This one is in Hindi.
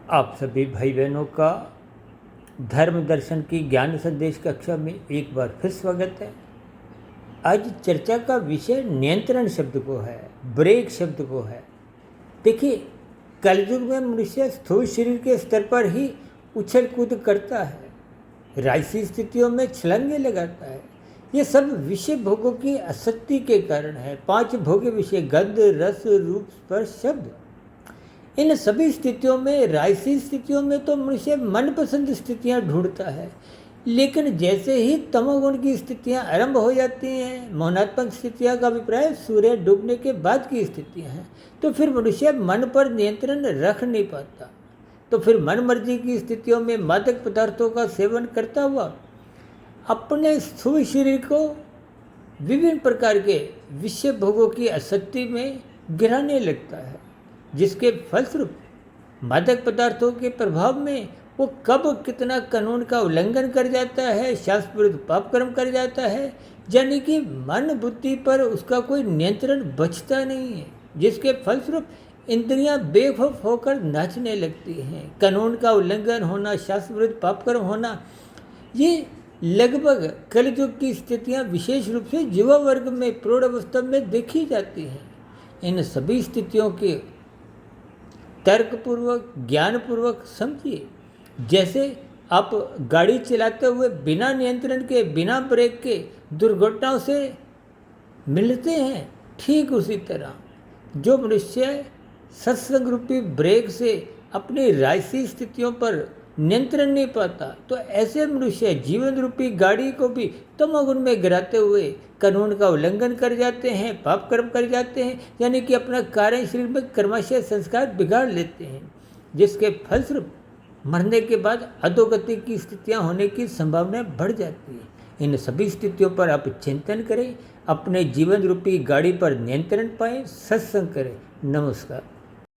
आप सभी भाई बहनों का धर्म दर्शन की ज्ञान संदेश कक्षा में एक बार फिर स्वागत है। आज चर्चा का विषय नियंत्रण शब्द को है, ब्रेक शब्द को है। देखिए, कलयुग में मनुष्य स्थूल शरीर के स्तर पर ही उछल कूद करता है, राजसी स्थितियों में छलांगे लगाता है। ये सब विषय भोगों की आसक्ति के कारण है। 5 भोग्य विषय गंध, रस, रूप, स्पर्श, शब्द। इन सभी स्थितियों में, राजसी स्थितियों में तो मनुष्य मनपसंद स्थितियां ढूंढता है, लेकिन जैसे ही तमोगुण की स्थितियां आरंभ हो जाती हैं, मौनात्मक स्थितियां का अभिप्राय सूर्य डूबने के बाद की स्थितियां हैं, तो फिर मनुष्य मन पर नियंत्रण रख नहीं पाता। तो फिर मन मर्जी की स्थितियों में मादक पदार्थों का सेवन करता हुआ अपने स्थूल शरीर को विभिन्न प्रकार के विषय भोगों की आसक्ति में गिराने लगता है, जिसके फलस्वरूप मादक पदार्थों के प्रभाव में वो कब कितना कानून का उल्लंघन कर जाता है, शास्त्र विरुद्ध पाप कर्म कर जाता है, यानी कि मन बुद्धि पर उसका कोई नियंत्रण बचता नहीं है, जिसके फलस्वरूप इंद्रियां बेखौफ होकर नाचने लगती हैं। कानून का उल्लंघन होना, शास्त्र विरुद्ध पाप कर्म होना, ये लगभग कलयुग की स्थितियां विशेष रूप से युवा वर्ग में, प्रौढ़ अवस्था में देखी जाती हैं। इन सभी स्थितियों के तर्कपूर्वक, ज्ञानपूर्वक समझिए। जैसे आप गाड़ी चलाते हुए बिना नियंत्रण के, बिना ब्रेक के दुर्घटनाओं से मिलते हैं, ठीक उसी तरह जो मनुष्य सत्संग रूपी ब्रेक से अपनी राजसी स्थितियों पर नियंत्रण नहीं पाता, तो ऐसे मनुष्य जीवन रूपी गाड़ी को भी तमोगुण में गिराते हुए कानून का उल्लंघन कर जाते हैं, पाप कर्म कर जाते हैं, यानी कि अपना कार्य शरीर में कर्माशय संस्कार बिगाड़ लेते हैं, जिसके फलस्वरूप मरने के बाद अधोगति की स्थितियां होने की संभावना बढ़ जाती है। इन सभी स्थितियों पर आप चिंतन करें, अपने जीवन रूपी गाड़ी पर नियंत्रण पाएं, सत्संग करें। नमस्कार।